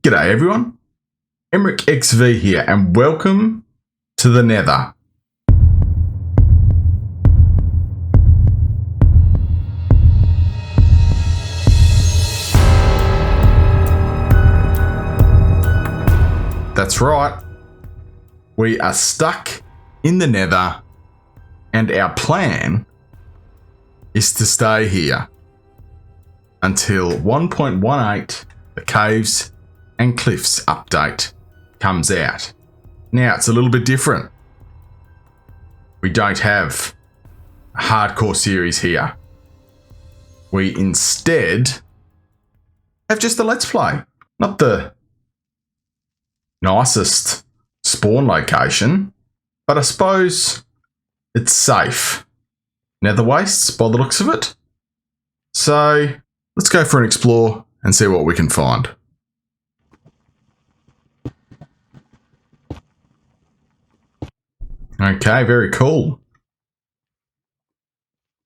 G'day everyone, XV here and welcome to the Nether. That's right, we are stuck in the Nether and our plan is to stay here until 1.18 the caves and cliffs update comes out. Now it's a little bit different. We don't have a hardcore series here. We instead have just a let's play. Not the nicest spawn location, but I suppose it's safe. Nether wastes by the looks of it. So let's go for an explore and see what we can find. Okay, very cool.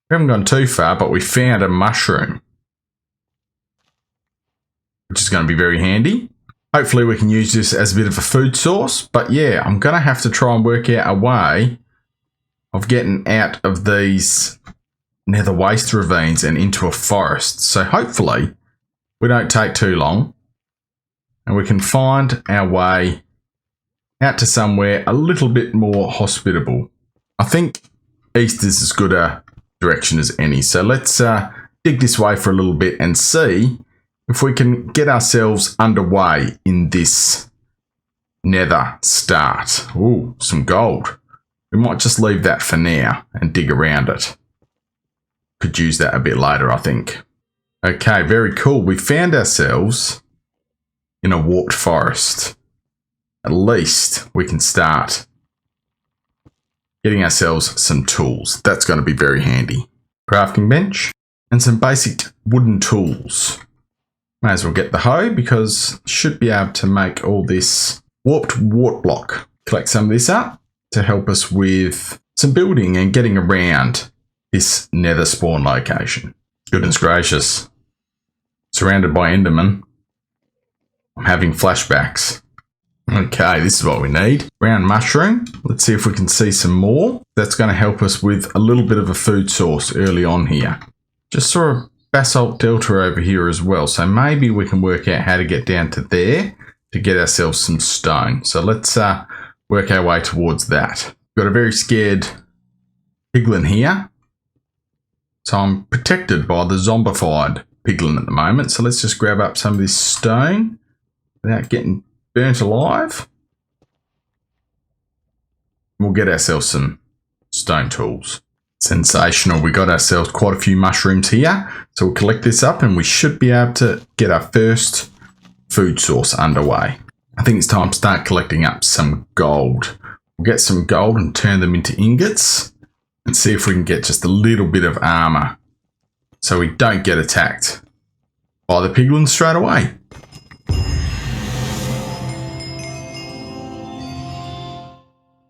We haven't gone too far, but we found a mushroom, which is going to be very handy. Hopefully we can use this as a bit of a food source, but yeah, I'm going to have to try and work out a way of getting out of these nether waste ravines and into a forest. So hopefully we don't take too long and we can find our way out to somewhere a little bit more hospitable. I think east is as good a direction as any. So let's dig this way for a little bit and see if we can get ourselves underway in this nether start. Ooh, some gold. We might just leave that for now and dig around it. Could use that a bit later, I think. Okay, very cool. We found ourselves in a warped forest. At least we can start getting ourselves some tools. That's going to be very handy. Crafting bench and some basic wooden tools. May as well get the hoe because should be able to make all this warped wart block. Collect some of this up to help us with some building and getting around this nether spawn location. Goodness gracious. Surrounded by Endermen. I'm having flashbacks. Okay, this is what we need. Brown mushroom. Let's see if we can see some more. That's going to help us with a little bit of a food source early on here. Just saw a basalt delta over here as well. So maybe we can work out how to get down to there to get ourselves some stone. So let's work our way towards that. Got a very scared piglin here. So I'm protected by the zombified piglin at the moment. So let's just grab up some of this stone without getting burnt alive. We'll get ourselves some stone tools. Sensational. We got ourselves quite a few mushrooms here. So we'll collect this up and we should be able to get our first food source underway. I think it's time to start collecting up some gold. We'll get some gold and turn them into ingots. And see if we can get just a little bit of armor so we don't get attacked by the piglins straight away.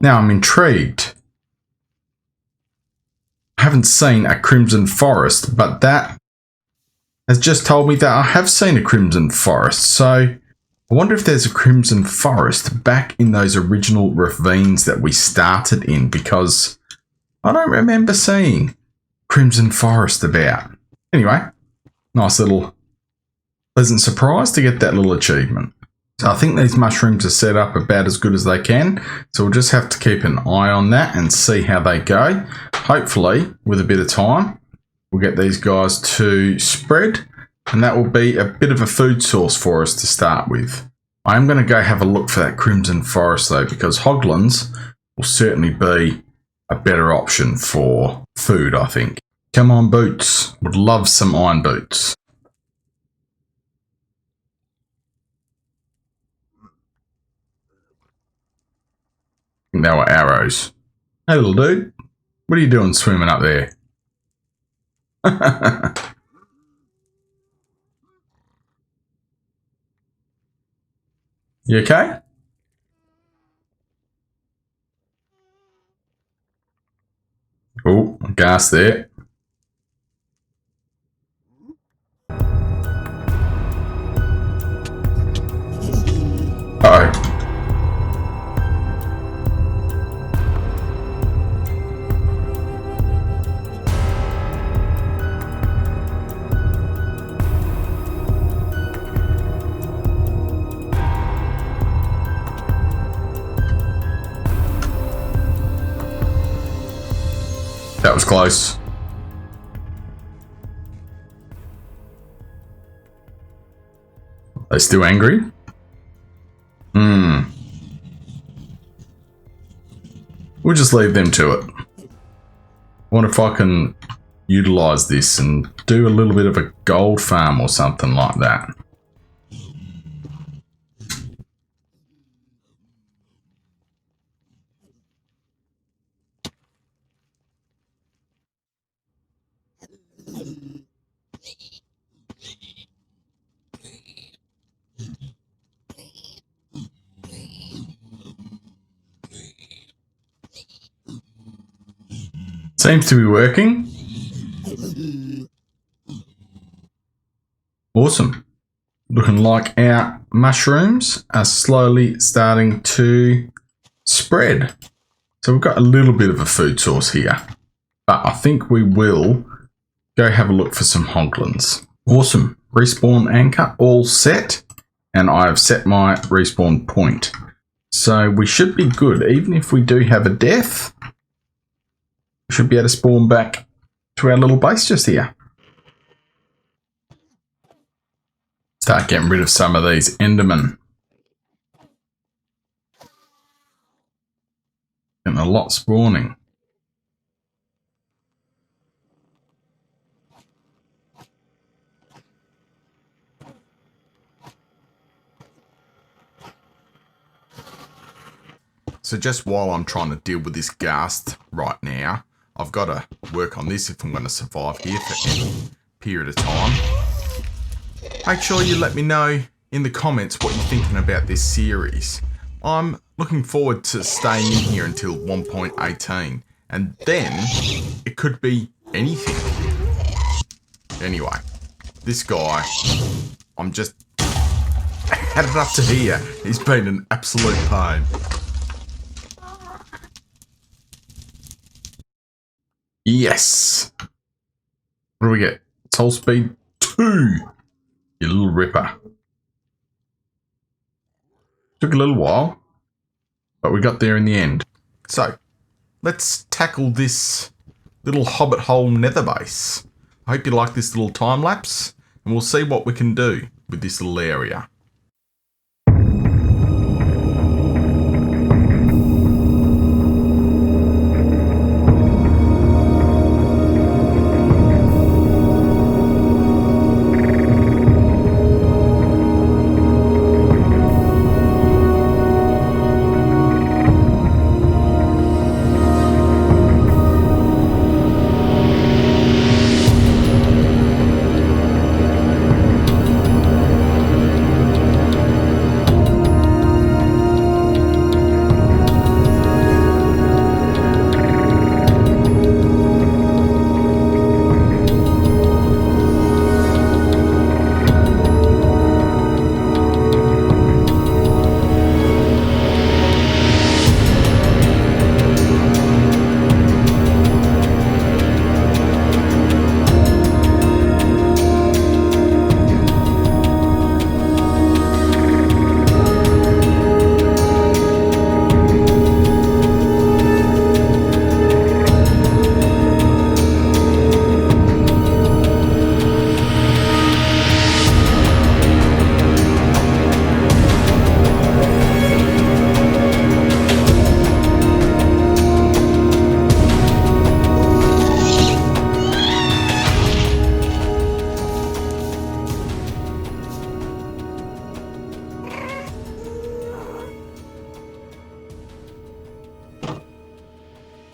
Now I'm intrigued. I haven't seen a crimson forest, but that has just told me that I have seen a crimson forest. So I wonder if there's a crimson forest back in those original ravines that we started in, because I don't remember seeing crimson forest about. Anyway, nice little pleasant surprise to get that little achievement. So I think these mushrooms are set up about as good as they can. So we'll just have to keep an eye on that and see how they go. Hopefully, with a bit of time, we'll get these guys to spread. And that will be a bit of a food source for us to start with. I am going to go have a look for that crimson forest though, because hoglins will certainly be a better option for food, I think. Come on, boots. Would love some iron boots. They were arrows. Hey, little dude. What are you doing swimming up there? You okay? Oh, gas there. that was close. They still angry? We'll just leave them to it. I wonder if I can utilize this and do a little bit of a gold farm or something like that. Seems to be working. Awesome. Looking like our mushrooms are slowly starting to spread. So we've got a little bit of a food source here. But I think we will go have a look for some hoglins. Awesome. Respawn anchor all set. And I've set my respawn point. So we should be good. Even if we do have a death, we should be able to spawn back to our little base just here. Start getting rid of some of these Endermen. Getting a lot spawning. So just while I'm trying to deal with this ghast right now, I've got to work on this if I'm going to survive here for any period of time. Make sure you let me know in the comments what you're thinking about this series. I'm looking forward to staying in here until 1.18, and then it could be anything. Anyway, this guy, I'm just had it up to here. He's been an absolute pain. Yes. What do we get? Soul speed 2. You little ripper. Took a little while, but we got there in the end. So, let's tackle this little hobbit hole nether base. I hope you like this little time lapse, and we'll see what we can do with this little area.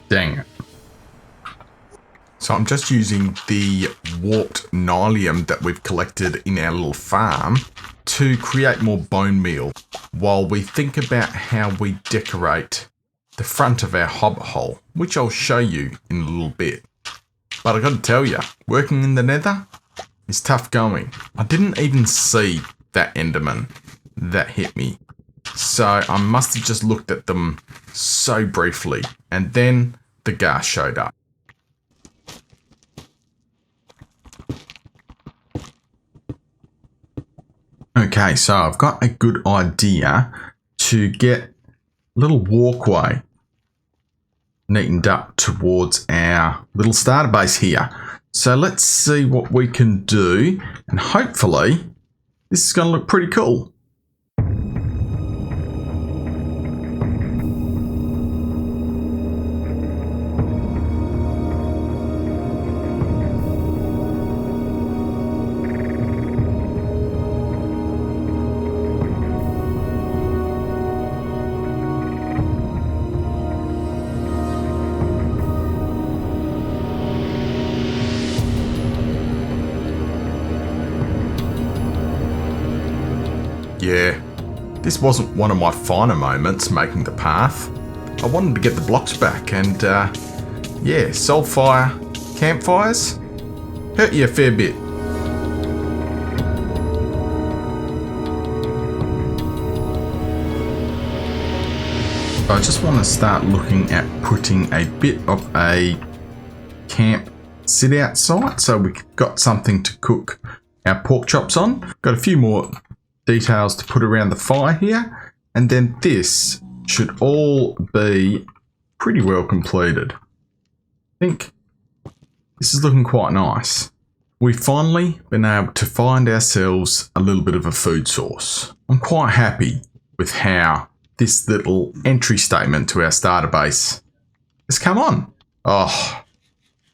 Dang it. So I'm just using the warped nylium that we've collected in our little farm to create more bone meal while we think about how we decorate the front of our hobbit hole, which I'll show you in a little bit. But I gotta tell you, working in the nether is tough going. I didn't even see that Enderman that hit me. So I must have just looked at them so briefly, and then the ghast showed up. Okay, so I've got a good idea to get a little walkway neatened up towards our little starter base here. So let's see what we can do, and hopefully this is going to look pretty cool. Yeah, this wasn't one of my finer moments making the path. I wanted to get the blocks back and yeah, soulfire campfires hurt you a fair bit. I just want to start looking at putting a bit of a camp sit out site so we've got something to cook our pork chops on. Got a few more details to put around the fire here, and then this should all be pretty well completed. I think this is looking quite nice. We've finally been able to find ourselves a little bit of a food source. I'm quite happy with how this little entry statement to our starter base has come on. Oh,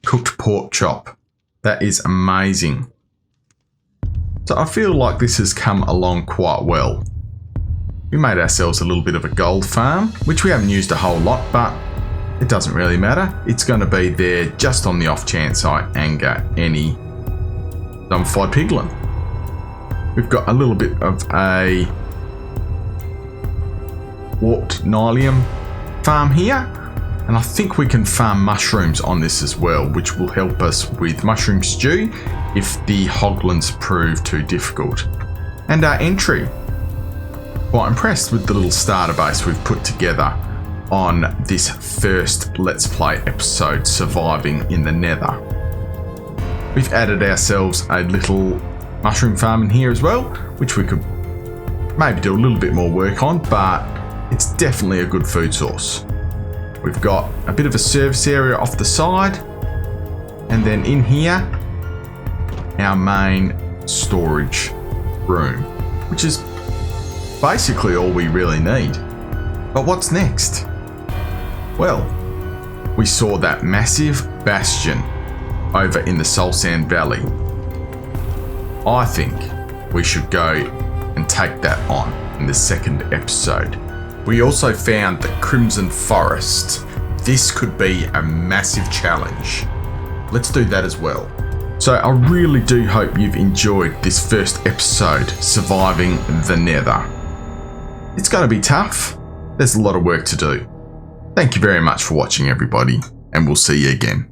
cooked pork chop. That is amazing. So I feel like this has come along quite well. We made ourselves a little bit of a gold farm, which we haven't used a whole lot, but it doesn't really matter. It's going to be there just on the off chance I anger any zombified piglin. We've got a little bit of a warped nylium farm here, and I think we can farm mushrooms on this as well, which will help us with mushroom stew if the hoglins prove too difficult. And our entry. Quite impressed with the little starter base we've put together on this first Let's Play episode, Surviving in the Nether. We've added ourselves a little mushroom farm in here as well, which we could maybe do a little bit more work on, but it's definitely a good food source. We've got a bit of a service area off the side, and then in here, our main storage room, which is basically all we really need. But what's next? Well, we saw that massive bastion over in the Soul Sand Valley. I think we should go and take that on in the second episode. We also found the Crimson Forest. This could be a massive challenge. Let's do that as well. So I really do hope you've enjoyed this first episode, Surviving the Nether. It's going to be tough. There's a lot of work to do. Thank you very much for watching, everybody, and we'll see you again.